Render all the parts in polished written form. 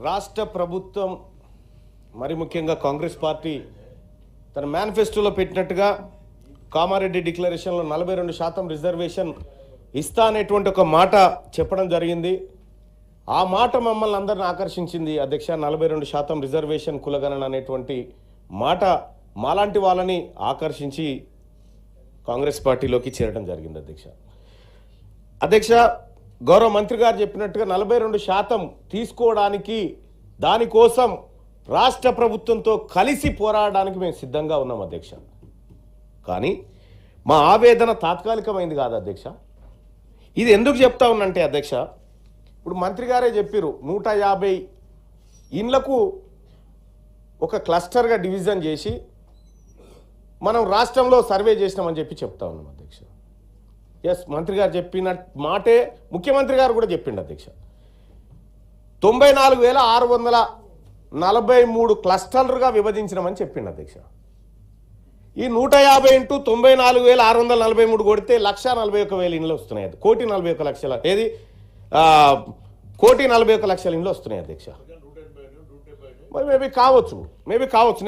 రాష్ట్ర ప్రభుత్వం మరి ముఖ్యంగా కాంగ్రెస్ పార్టీ తన మేనిఫెస్టోలో పెట్టినట్టుగా కామారెడ్డి డిక్లరేషన్లో 42% రిజర్వేషన్ ఇస్తా అనేటువంటి ఒక మాట చెప్పడం జరిగింది. ఆ మాట మమ్మల్ని అందరిని ఆకర్షించింది అధ్యక్ష. 42% రిజర్వేషన్ కులగణన అనేటువంటి మాట మాలాంటి వాళ్ళని ఆకర్షించి కాంగ్రెస్ పార్టీలోకి చేరడం జరిగింది అధ్యక్ష. గౌరవ మంత్రి గారు చెప్పినట్టుగా 42% తీసుకోవడానికి దానికోసం రాష్ట్ర ప్రభుత్వంతో కలిసి పోరాడడానికి మేము సిద్ధంగా ఉన్నాం అధ్యక్ష. కానీ మా ఆవేదన తాత్కాలికమైంది కాదు అధ్యక్ష. ఇది ఎందుకు చెప్తా ఉన్నంటే అధ్యక్ష, ఇప్పుడు మంత్రి గారే చెప్పారు 150 ఇండ్లకు ఒక క్లస్టర్గా డివిజన్ చేసి మనం రాష్ట్రంలో సర్వే చేసినామని చెప్తా ఉన్నాం అధ్యక్ష. ఎస్, మంత్రి గారు చెప్పిన మాటే ముఖ్యమంత్రి గారు కూడా చెప్పిండు అధ్యక్ష. 94,643 క్లస్టర్లుగా విభజించినామని చెప్పిండు అధ్యక్ష. ఈ 150 ఇంటూ 94,643 కొడితే 1,41,000 ఇండ్లు వస్తున్నాయి. 1,41,00,000 ఏది 1,41,00,000 ఇండ్లు వస్తున్నాయి అధ్యక్ష. మరి మేబీ కావచ్చు,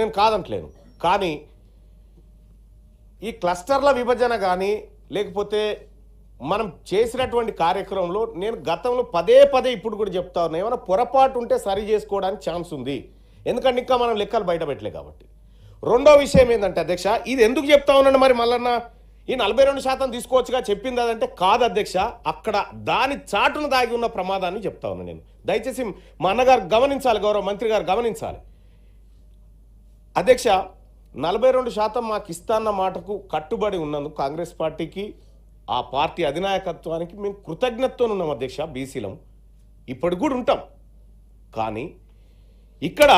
నేను కాదంటలేను. కానీ ఈ క్లస్టర్ల విభజన కానీ లేకపోతే మనం చేసినటువంటి కార్యక్రమంలో నేను గతంలో పదే ఇప్పుడు కూడా చెప్తా ఉన్నా, ఏమైనా పొరపాటు ఉంటే సరి చేసుకోవడానికి ఛాన్స్ ఉంది. ఎందుకంటే ఇంకా మనం లెక్కలు బయట పెట్టలే కాబట్టి. రెండో విషయం ఏంటంటే అధ్యక్ష, ఇది ఎందుకు చెప్తా ఉన్నాను మరి మళ్ళన్న ఈ 42% తీసుకోవచ్చుగా చెప్పింది అదంటే కాదు అధ్యక్ష. అక్కడ దాని చాటును దాగి ఉన్న ప్రమాదాన్ని చెప్తా ఉన్నాను నేను. దయచేసి మా అన్నగారు గమనించాలి, గౌరవ మంత్రి గారు గమనించాలి అధ్యక్ష. 42% మాకు ఇస్తాన్న మాటకు కట్టుబడి ఉన్నందుకు కాంగ్రెస్ పార్టీకి ఆ పార్టీ అధినాయకత్వానికి మేము కృతజ్ఞతతో ఉన్నాం అధ్యక్ష. బీసీలం ఇప్పటికి కూడా ఉంటాం. కానీ ఇక్కడ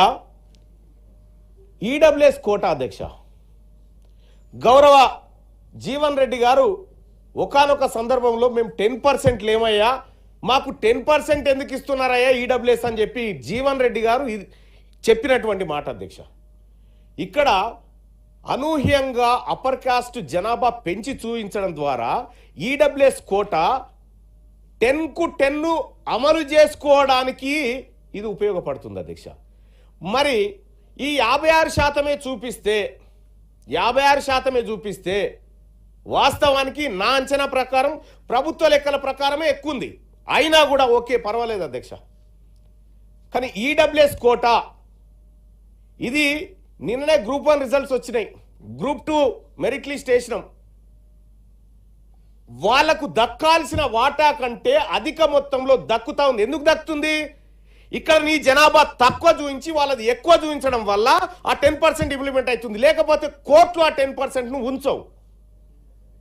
ఈడబ్ల్యూఎస్ కోటా అధ్యక్ష, గౌరవ జీవన్ రెడ్డి గారు ఒకానొక సందర్భంలో మేము 10% లేమయ్యా, మాకు 10% ఎందుకు ఇస్తున్నారయ్యా ఈడబ్ల్యూఎస్ అని చెప్పి జీవన్ రెడ్డి గారు చెప్పినటువంటి మాట అధ్యక్ష. ఇక్కడ అనూహ్యంగా అప్పర్ కాస్ట్ జనాభా పెంచి చూపించడం ద్వారా ఈడబ్ల్యూఎస్ కోటా 10కు 10 అమలు చేసుకోవడానికి ఇది ఉపయోగపడుతుంది అధ్యక్ష. మరి ఈ 56% చూపిస్తే వాస్తవానికి నా అంచనా ప్రకారం ప్రభుత్వ లెక్కల ప్రకారమే ఎక్కువ ఉంది. అయినా కూడా ఓకే, పర్వాలేదు అధ్యక్ష. కానీ ఈడబ్ల్యూఎస్ కోటా ఇది నిన్ననే గ్రూప్ 1 రిజల్ట్స్ వచ్చినాయి, గ్రూప్ 2 మెరిట్ లిస్ట్ వేసినాం. వాళ్లకు దక్కాల్సిన వాటా కంటే అధిక మొత్తంలో దక్కుతా ఉంది. ఎందుకు దక్కుతుంది? ఇక్కడ నీ జనాభా తక్కువ చూపించి వాళ్ళది ఎక్కువ చూపించడం వల్ల ఆ 10% ఇంప్లిమెంట్ అవుతుంది. లేకపోతే కోర్టులో ఆ 10%ను ఉంచవు.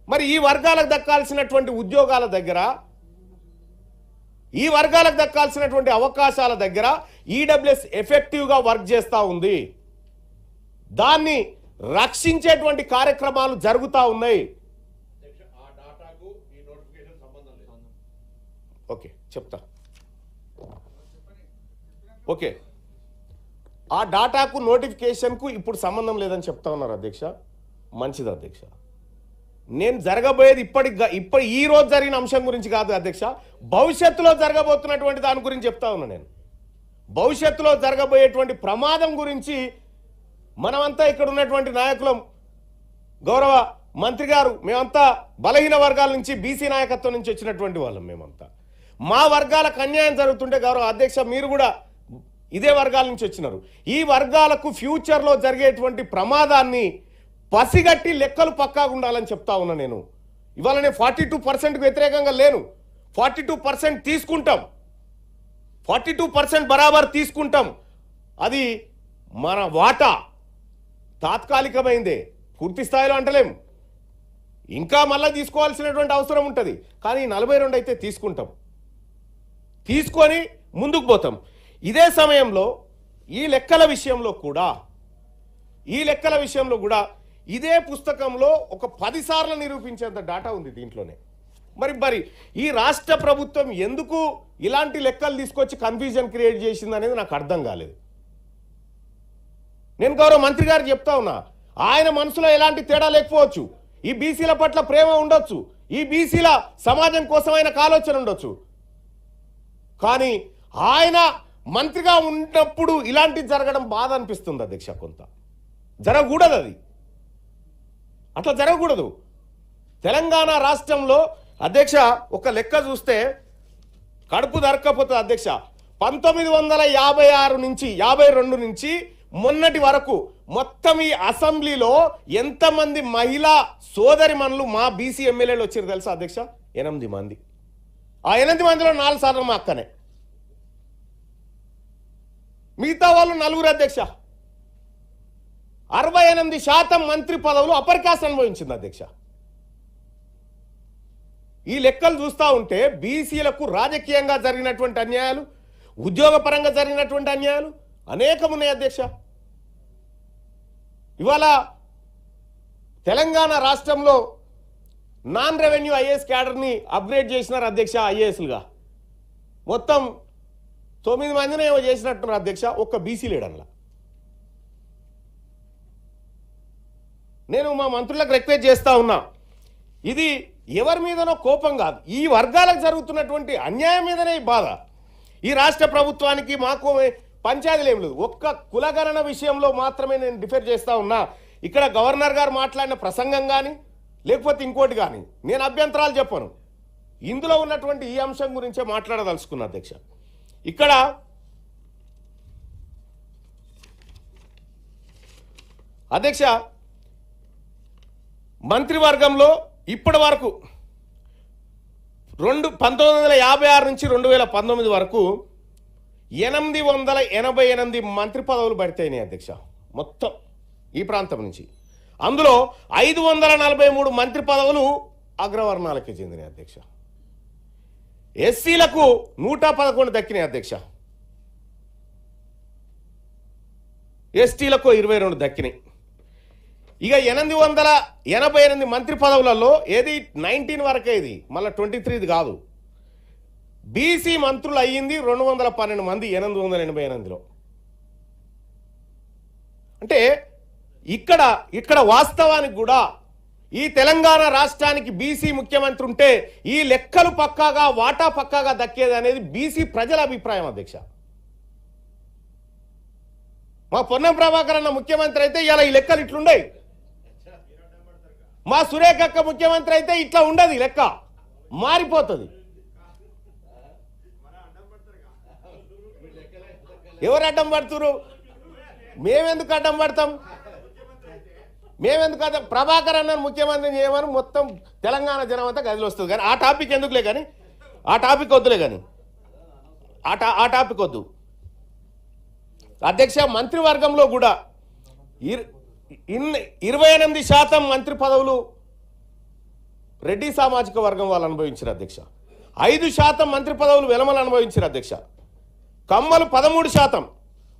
మరి ఈ వర్గాలకు దక్కాల్సినటువంటి ఉద్యోగాల దగ్గర, ఈ వర్గాలకు దక్కాల్సినటువంటి అవకాశాల దగ్గర ఈడబ్ల్యూఎస్ ఎఫెక్టివ్గా వర్క్ చేస్తూ ఉంది. దాన్ని రక్షించేటువంటి కార్యక్రమాలు జరుగుతూ ఉన్నాయి. ఓకే, చెప్తా. ఓకే, ఆ డాటాకు నోటిఫికేషన్కు ఇప్పుడు సంబంధం లేదని చెప్తా ఉన్నారు అధ్యక్ష. మంచిది అధ్యక్ష. నేను జరగబోయేది ఇప్పుడు ఈ రోజు జరిగిన అంశం గురించి కాదు అధ్యక్ష, భవిష్యత్తులో జరగబోతున్నటువంటి దాని గురించి చెప్తా ఉన్నా నేను. భవిష్యత్తులో జరగబోయేటువంటి ప్రమాదం గురించి మనమంతా ఇక్కడ ఉన్నటువంటి నాయకులం, గౌరవ మంత్రి గారు, మేమంతా బలహీన వర్గాల నుంచి బీసీ నాయకత్వం నుంచి వచ్చినటువంటి వాళ్ళం. మేమంతా మా వర్గాలకు అన్యాయం జరుగుతుంటే గౌరవ అధ్యక్ష మీరు కూడా ఇదే వర్గాల నుంచి వచ్చినారు. ఈ వర్గాలకు ఫ్యూచర్లో జరిగేటువంటి ప్రమాదాన్ని పసిగట్టి లెక్కలు పక్కాగా ఉండాలని చెప్తా ఉన్నా నేను. ఇవాళ నేను 42%కు వ్యతిరేకంగా లేను. 42% తీసుకుంటాం, 42% బరాబర్ తీసుకుంటాం. అది మన వాటా తాత్కాలికమైందే, పూర్తి స్థాయిలో అంటలేం. ఇంకా మళ్ళీ తీసుకోవాల్సినటువంటి అవసరం ఉంటుంది. కానీ 42 అయితే తీసుకొని ముందుకు పోతాం. ఇదే సమయంలో ఈ లెక్కల విషయంలో కూడా ఇదే పుస్తకంలో ఒక 10 సార్లు నిరూపించేంత డాటా ఉంది దీంట్లోనే. మరి ఈ రాష్ట్ర ప్రభుత్వం ఎందుకు ఇలాంటి లెక్కలు తీసుకొచ్చి కన్ఫ్యూజన్ క్రియేట్ చేసింది అనేది నాకు అర్థం కాలేదు. నేను గౌరవ మంత్రి గారు చెప్తా ఉన్నా, ఆయన మనసులో ఎలాంటి తేడా లేకపోవచ్చు, ఈ బీసీల పట్ల ప్రేమ ఉండొచ్చు, ఈ బీసీల సమాజం కోసమైన ఆలోచన ఉండొచ్చు. కానీ ఆయన మంత్రిగా ఉన్నప్పుడు ఇలాంటివి జరగడం బాధ అనిపిస్తుంది అధ్యక్ష. కొంత జరగకూడదు, అది అట్లా జరగకూడదు. తెలంగాణ రాష్ట్రంలో అధ్యక్ష ఒక లెక్క చూస్తే కడుపు దొరక్కపోతుంది అధ్యక్ష. 1956 నుంచి 52 నుంచి మొన్నటి వరకు మొత్తం ఈ అసెంబ్లీలో ఎంతమంది మహిళా సోదరిమణులు మా బీసీ ఎమ్మెల్యేలు వచ్చారు తెలుసా అధ్యక్ష? 8 మంది. ఆ 8 మందిలో 4 సార్లు మా అక్కనే, మిగతా వాళ్ళు 4 అధ్యక్ష. 68% మంత్రి పదవులు అప్పర్ కాస్ట్ అనుభవించింది అధ్యక్ష. ఈ లెక్కలు చూస్తూ ఉంటే బీసీలకు రాజకీయంగా జరిగినటువంటి అన్యాయాలు, ఉద్యోగపరంగా జరిగినటువంటి అన్యాయాలు అనేకం ఉన్నాయి అధ్యక్ష. ఇవాళ తెలంగాణ రాష్ట్రంలో నాన్ రెవెన్యూ ఐఏఎస్ క్యాడర్ని అప్గ్రేడ్ చేసినారు అధ్యక్ష. ఐఏఎస్లుగా మొత్తం 9 మందిని ఏమో చేసినట్టున్నారు అధ్యక్ష. ఒక్క బీసీ లేడన్లా. నేను మా మంత్రులకు రిక్వెస్ట్ చేస్తా ఉన్నా, ఇది ఎవరి మీదనో కోపం కాదు, ఈ వర్గాలకు జరుగుతున్నటువంటి అన్యాయం మీదనే ఈ బాధ. ఈ రాష్ట్ర ప్రభుత్వానికి మాకు పంచాయతీలు ఏం లేదు. ఒక్క కులగణన విషయంలో మాత్రమే నేను డిఫర్ చేస్తా ఉన్నా. ఇక్కడ గవర్నర్ గారు మాట్లాడిన ప్రసంగం కానీ లేకపోతే ఇంకోటి కానీ నేను అభ్యంతరాలు చెప్పను. ఇందులో ఉన్నటువంటి ఈ అంశం గురించే మాట్లాడదలుచుకున్నా అధ్యక్ష. ఇక్కడ అధ్యక్ష మంత్రివర్గంలో ఇప్పటి వరకు 1956 నుంచి 2019 వరకు 888 మంత్రి పదవులు భర్తయినాయి అధ్యక్ష మొత్తం ఈ ప్రాంతం నుంచి. అందులో 543 మంత్రి పదవులు అగ్రవర్ణాలకి చెందినాయి అధ్యక్ష. ఎస్సీలకు 111 దక్కినాయి అధ్యక్ష. ఎస్టీలకు 22 దక్కినాయి. ఇక 888 మంత్రి పదవులలో ఏది 19 వరకే, ఇది మళ్ళీ 23 కాదు. బీసీ మంత్రులు అయ్యింది 212 మంది 888లో. అంటే ఇక్కడ వాస్తవానికి కూడా ఈ తెలంగాణ రాష్ట్రానికి బీసీ ముఖ్యమంత్రి ఉంటే ఈ లెక్కలు పక్కాగా వాటా పక్కాగా దక్కేది అనేది బీసీ ప్రజల అభిప్రాయం అధ్యక్ష. మా పొన్నం ప్రభాకర్ అన్న ముఖ్యమంత్రి అయితే ఇలా ఈ లెక్కలు ఇట్లుండయి. మా సురేఖక్క ముఖ్యమంత్రి అయితే ఇట్లా ఉండదు, లెక్క మారిపోతుంది. ఎవరు అడ్డం పడుతురు? మేమెందుకు అడ్డం పడతాం? మేమెందుకు అడ్డం? ప్రభాకర్ అన్న ముఖ్యమంత్రిని చేయమని మొత్తం తెలంగాణ జనం అంతా గదిలో వస్తుంది. కానీ ఆ టాపిక్ ఎందుకులే, కానీ ఆ టాపిక్ వద్దులే, కానీ ఆ టాపిక్ వద్దు అధ్యక్ష. మంత్రివర్గంలో కూడా 28% మంత్రి పదవులు రెడ్డి సామాజిక వర్గం వాళ్ళు అనుభవించారు అధ్యక్ష. 5% మంత్రి పదవులు వెలమలు అనుభవించారు అధ్యక్ష. కమ్మలు 13%,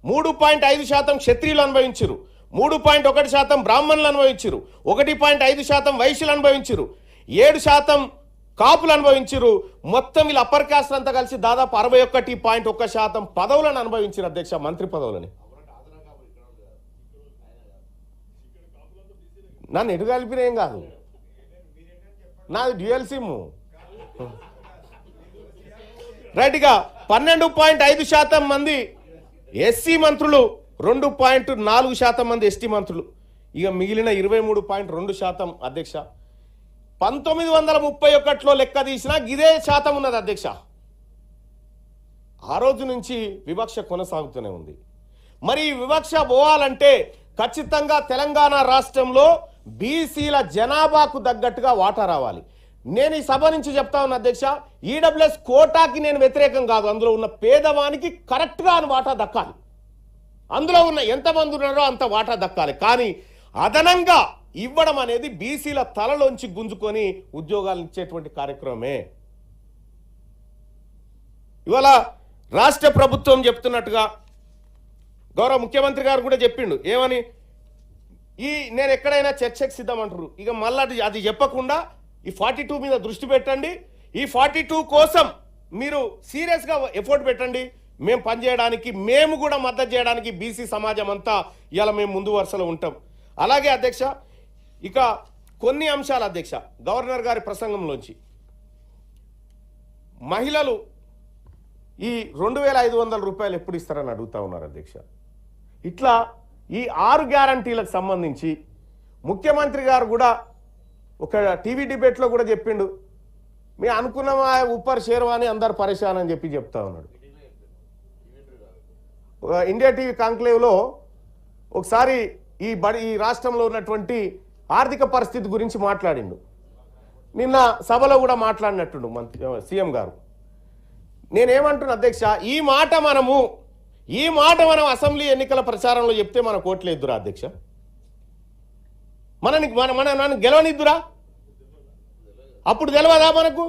3.5% క్షత్రియులు అనుభవించారు, 3.1% బ్రాహ్మణులు అనుభవించారు, 1.5% వైశ్యులు అనుభవించారు, 7% కాపులు అనుభవించారు. మొత్తం వీళ్ళు అప్పర్ కాస్ట్ అంతా కలిసి దాదాపు 61.1% పదవులను అనుభవించారు అధ్యక్ష, మంత్రి పదవులని. నన్ను ఎటు కలిపిన ఏం కాదు, నాది డ్యూయల్ సిమ్. రైట్గా 12.5% మంది ఎస్సీ మంత్రులు, 2.4% మంది ఎస్టీ మంత్రులు. ఇక మిగిలిన 23.2% అధ్యక్ష. 1931లో లెక్క తీసినా ఇదే శాతం ఉన్నది అధ్యక్ష. ఆ రోజు నుంచి వివక్ష కొనసాగుతూనే ఉంది. మరి ఈ వివక్ష పోవాలంటే ఖచ్చితంగా తెలంగాణ రాష్ట్రంలో బీసీల జనాభాకు తగ్గట్టుగా వాటా రావాలి. నేను ఈ సభ నుంచి చెప్తా ఉన్నా అధ్యక్ష, ఈడబ్ల్యూఎస్ కోటాకి నేను వ్యతిరేకం కాదు. అందులో ఉన్న పేదవానికి కరెక్ట్గా అని వాటా దక్కాలి. అందులో ఉన్న ఎంతమంది ఉన్నారో అంత వాటా దక్కాలి. కానీ అదనంగా ఇవ్వడం అనేది బీసీల తలలోంచి గుంజుకొని ఉద్యోగాలు ఇచ్చేటువంటి కార్యక్రమమే. ఇవాళ రాష్ట్ర ప్రభుత్వం చెప్తున్నట్టుగా గౌరవ ముఖ్యమంత్రి గారు కూడా చెప్పిండు ఏమని, నేను ఎక్కడైనా చర్చకు సిద్ధం అంటారు. ఇక మళ్ళీ అది చెప్పకుండా ఈ 42 మీద దృష్టి పెట్టండి, ఈ 42 కోసం మీరు సీరియస్గా ఎఫర్ట్ పెట్టండి. మేము పనిచేయడానికి, మేము కూడా మద్దతు చేయడానికి బీసీ సమాజం అంతా ఇలా మేము ముందు వరుసలో ఉంటాం. అలాగే అధ్యక్ష, ఇక కొన్ని అంశాలు అధ్యక్ష గవర్నర్ గారి ప్రసంగంలోంచి, మహిళలు ఈ 2500 రూపాయలు ఎప్పుడు ఇస్తారని అడుగుతా ఉన్నారు అధ్యక్ష. ఇట్లా ఈ 6 గ్యారంటీలకు సంబంధించి ముఖ్యమంత్రి గారు కూడా ఒక టీవీ డిబేట్లో కూడా చెప్పిండు, మీ అనుకున్న ఉప్పర్ షేర్వాని అందరు పరేషాన్ అని చెప్తా ఉన్నాడు. ఇండియా టీవీ కాంక్లేవ్లో ఒకసారి ఈ రాష్ట్రంలో ఉన్నటువంటి ఆర్థిక పరిస్థితి గురించి మాట్లాడిండు. నిన్న సభలో కూడా మాట్లాడినట్టుండు సీఎం గారు. నేనేమంటున్నా అధ్యక్ష, ఈ మాట మనం అసెంబ్లీ ఎన్నికల ప్రచారంలో చెప్తే మన కోట్లు ఎద్దురా అధ్యక్ష, నన్ను గెలవనిద్దురా? అప్పుడు తెలియదా మనకు?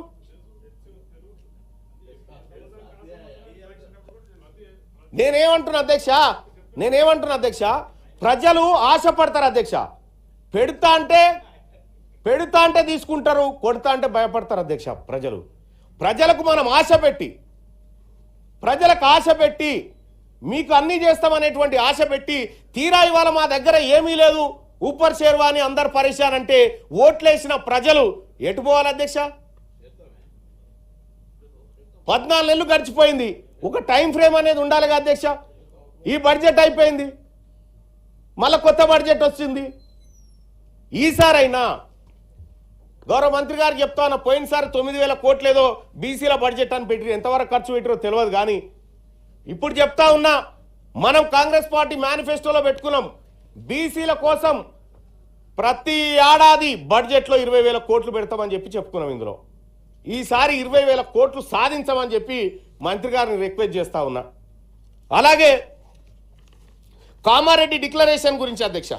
నేనేమంటున్నా అధ్యక్ష, ప్రజలు ఆశపడతారు అధ్యక్ష. పెడతా అంటే తీసుకుంటారు, కొడతా అంటే భయపడతారు అధ్యక్ష. ప్రజలకు మనం ప్రజలకు ఆశ పెట్టి మీకు అన్నీ చేస్తామనేటువంటి ఆశ పెట్టి తీరా ఇవాళ మా దగ్గర ఏమీ లేదు, ఊపర్ షేర్వాని అందరు పరేషాన్ అంటే ఓట్లేసిన ప్రజలు ఎటు పోవాలి అధ్యక్ష? 14 నెలలు గడిచిపోయింది, ఒక టైం ఫ్రేమ్ అనేది ఉండాలిగా అధ్యక్ష. ఈ బడ్జెట్ అయిపోయింది, మళ్ళీ కొత్త బడ్జెట్ వచ్చింది. ఈసారైనా గౌరవ మంత్రి గారు చెప్తాను, పోయినసారి 9000 కోట్లు ఏదో బీసీల బడ్జెట్ అని పెట్టి ఎంతవరకు ఖర్చు పెట్టారో తెలియదు. కానీ ఇప్పుడు చెప్తా ఉన్నా, మనం కాంగ్రెస్ పార్టీ మేనిఫెస్టోలో పెట్టుకున్నాం, బీసీల కోసం ప్రతి ఏడాది బడ్జెట్లో 20,000 కోట్లు పెడతామని చెప్పుకున్నాం. ఇందులో ఈసారి 20,000 కోట్లు సాధించమని చెప్పి మంత్రి గారిని రిక్వెస్ట్ చేస్తా ఉన్నా. అలాగే కామారెడ్డి డిక్లరేషన్ గురించి అధ్యక్ష,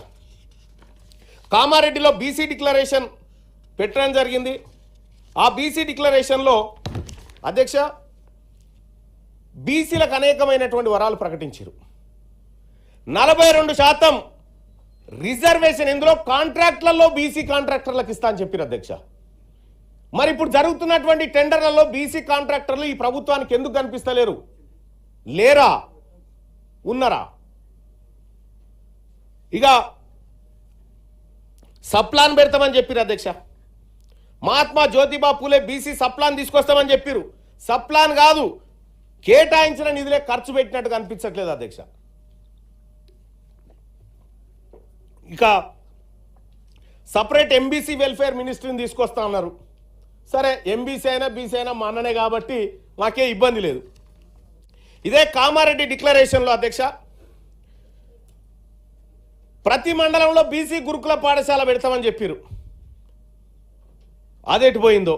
కామారెడ్డిలో బీసీ డిక్లరేషన్ పెట్టడం జరిగింది. ఆ బీసీ డిక్లరేషన్లో అధ్యక్ష బీసీలకు అనేకమైనటువంటి వరాలు ప్రకటించారు. 42% రిజర్వేషన్, ఇందులో కాంట్రాక్టులలో బీసీ కాంట్రాక్టర్లకు ఇస్తా అని చెప్పారు అధ్యక్ష. మరి ఇప్పుడు జరుగుతున్నటువంటి టెండర్లలో బీసీ కాంట్రాక్టర్లు ఈ ప్రభుత్వానికి ఎందుకు కనిపిస్తలేరు? లేరా? ఉన్నారా? ఇక సప్లాన్ పెడతామని చెప్పారు అధ్యక్ష. మహాత్మా జ్యోతిబా పూలే బీసీ సప్లాన్ తీసుకొస్తామని చెప్పారు. సప్లాన్ కాదు, కేటాయించిన నిధులే ఖర్చు పెట్టినట్టు కనిపించట్లేదు అధ్యక్ష. ఇక సపరేట్ ఎంబీసీ వెల్ఫేర్ మినిస్ట్రీని తీసుకొస్తా ఉన్నారు. సరే, ఎంబీసీ అయినా బీసీ అయినా మా అన్ననే కాబట్టి మాకే ఇబ్బంది లేదు. ఇదే కామారెడ్డి డిక్లరేషన్లో అధ్యక్ష ప్రతి మండలంలో బీసీ గురుకుల పాఠశాల పెడతామని చెప్పారు. అదెటు పోయిందో?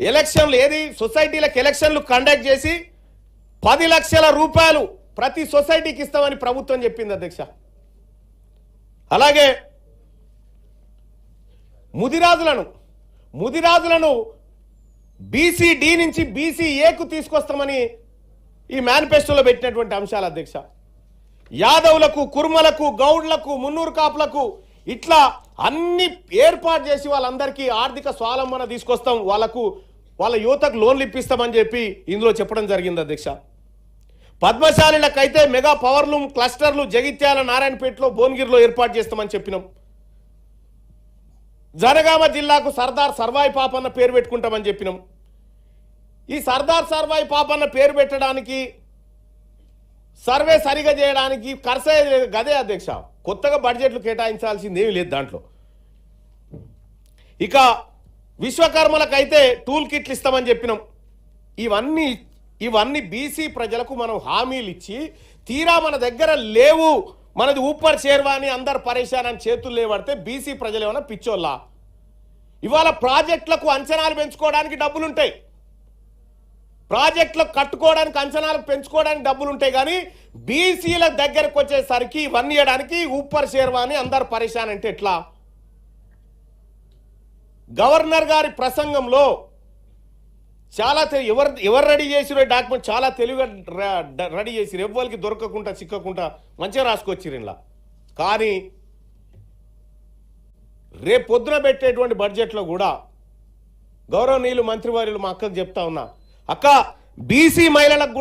ఎలక్షన్లు ఏది సొసైటీలకు ఎలక్షన్లు కండక్ట్ చేసి 10 లక్షల రూపాయలు ప్రతి సొసైటీకి ఇస్తామని ప్రభుత్వం చెప్పింది అధ్యక్ష. అలాగే ముదిరాజులను బీసీ డి నుంచి బీసీ ఏకు తీసుకొస్తామని ఈ మేనిఫెస్టోలో పెట్టినటువంటి అంశాలు అధ్యక్ష. యాదవులకు, కుర్మలకు, గౌడ్లకు, మున్నూరు కాపులకు ఇట్లా అన్ని ఏర్పాటు చేసి వాళ్ళందరికీ ఆర్థిక స్వావలంబన తీసుకొస్తాం, వాళ్ళ యువతకు లోన్లు ఇప్పిస్తామని చెప్పి ఇందులో చెప్పడం జరిగింది అధ్యక్ష. పద్మశాలిలకైతే మెగా పవర్ లూమ్ క్లస్టర్లు జగిత్యాల, నారాయణపేటలో, భువనగిరిలో ఏర్పాటు చేస్తామని చెప్పినాం. జనగామ జిల్లాకు సర్దార్ సర్వాయి పాపన్న పేరు పెట్టుకుంటామని చెప్పినాం. ఈ సర్దార్ సర్వాయి పాపన్న పేరు పెట్టడానికి, సర్వే సరిగా చేయడానికి ఖర్చు లేదు గదే అధ్యక్ష. కొత్తగా బడ్జెట్లు కేటాయించాల్సింది ఏమీ లేదు దాంట్లో. ఇక విశ్వకర్మలకైతే టూల్ కిట్లు ఇస్తామని చెప్పినాం. ఇవన్నీ బీసీ ప్రజలకు మనం హామీలు ఇచ్చి తీరా మన దగ్గర లేవు, మనది ఊపర్ షేర్వాని అందరు పరేషాన్ అని చేతులు లేవడితే బీసీ ప్రజలు ఏమైనా పిచ్చోళ్ళా? ఇవాళ ప్రాజెక్టులకు అంచనాలు పెంచుకోవడానికి డబ్బులుంటాయి, ప్రాజెక్టులకు కట్టుకోవడానికి అంచనాలు పెంచుకోవడానికి డబ్బులు ఉంటాయి. కానీ బీసీల దగ్గరకు వచ్చేసరికి ఇవన్నీ ఇవ్వడానికి ఊపర్ షేర్వాని అందరు పరేషాన్ అంటే ఎట్లా? గవర్నర్ గారి ప్రసంగంలో చాలా ఎవరు రెడీ చేసిరో డాక్యుమెంట్ చాలా తెలివిగా రెడీ చేసిరు, ఎవ్వరికి దొరకకుండా చిక్కకుండా మంచిగా రాసుకొచ్చిరు ఇలా. కానీ రేపు పొద్దున పెట్టేటువంటి బడ్జెట్లో కూడా గౌరవనీయులు మంత్రివర్యులు మా అక్కకు చెప్తా ఉన్నా, అక్క బీసీ మహిళలకు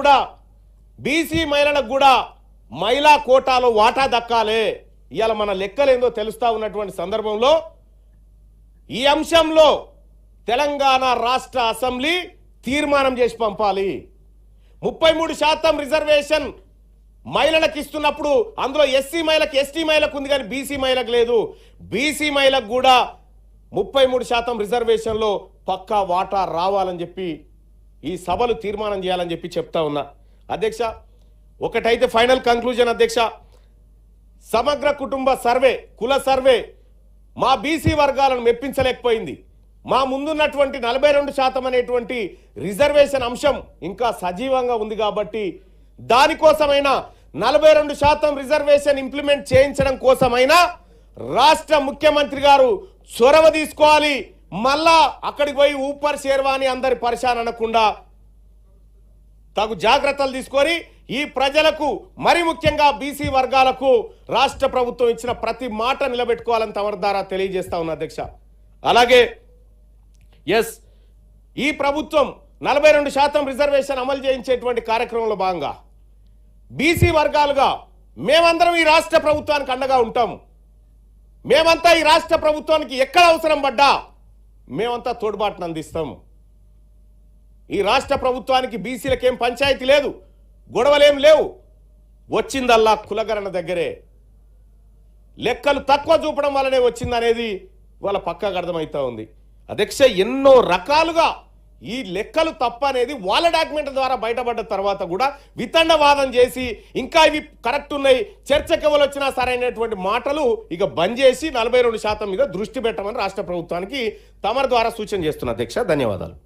కూడా మహిళా కోటాలో వాటా దక్కాలే. ఇవాళ మన లెక్కలేందో తెలుస్తా ఉన్నటువంటి సందర్భంలో ఈ అంశంలో తెలంగాణ రాష్ట్ర అసెంబ్లీ తీర్మానం చేసి పంపాలి. 33% రిజర్వేషన్ మహిళలకు ఇస్తున్నప్పుడు అందులో ఎస్సీ మహిళకు, ఎస్టీ మహిళకు ఉంది కానీ బీసీ మహిళకు లేదు. బీసీ మహిళకు కూడా 33% రిజర్వేషన్లో పక్కా వాటా రావాలని చెప్పి ఈ సభలు తీర్మానం చేయాలని చెప్పి చెప్తా ఉన్నా. అధ్యక్ష, ఒకటైతే ఫైనల్ కంక్లూజన్ అధ్యక్ష, సమగ్ర కుటుంబ సర్వే, కుల సర్వే మా బీసీ వర్గాలను మెప్పించలేకపోయింది. మా ముందున్నటువంటి 42% అనేటువంటి రిజర్వేషన్ అంశం ఇంకా సజీవంగా ఉంది కాబట్టి దానికోసమైనా 42% రిజర్వేషన్ ఇంప్లిమెంట్ చేయించడం కోసమైనా రాష్ట్ర ముఖ్యమంత్రి గారు చొరవ తీసుకోవాలి. మళ్ళా అక్కడికి పోయి ఊపర్ షేర్వాని అందరి పరిశాన్ అనకుండా తగు జాగ్రత్తలు తీసుకొని ఈ ప్రజలకు, మరి ముఖ్యంగా బీసీ వర్గాలకు రాష్ట్ర ప్రభుత్వం ఇచ్చిన ప్రతి మాట నిలబెట్టుకోవాలని తమరి ద్వారా తెలియజేస్తా ఉన్నా అధ్యక్ష. అలాగే ఈ ప్రభుత్వం 42% రిజర్వేషన్ అమలు చేయించేటువంటి కార్యక్రమంలో భాగంగా బీసీ వర్గాలుగా మేమందరం ఈ రాష్ట్ర ప్రభుత్వానికి అండగా ఉంటాము. మేమంతా ఈ రాష్ట్ర ప్రభుత్వానికి ఎక్కడ అవసరం పడ్డా మేమంతా తోడ్పాటును అందిస్తాము. ఈ రాష్ట్ర ప్రభుత్వానికి బీసీలకేం పంచాయతీ లేదు, గొడవలేం లేవు. వచ్చిందల్లా కులగణన దగ్గరే, లెక్కలు తక్కువ చూపడం వల్లనే వచ్చిందనేది వాళ్ళ పక్కాగా అర్థమవుతా ఉంది. అధ్యక్ష, ఎన్నో రకాలుగా ఈ లెక్కలు తప్ప అనేది వాళ్ళ డాక్యుమెంట్ ద్వారా బయటపడ్డ తర్వాత కూడా వితండవాదం చేసి ఇంకా ఇవి కరెక్ట్ ఉన్నాయి, చర్చకి ఎవరు వచ్చినా సరైనటువంటి మాటలు ఇక బంద్ చేసి 42% మీద దృష్టి పెట్టమని రాష్ట్ర ప్రభుత్వానికి తమరి ద్వారా సూచన చేస్తున్నా అధ్యక్ష. ధన్యవాదాలు.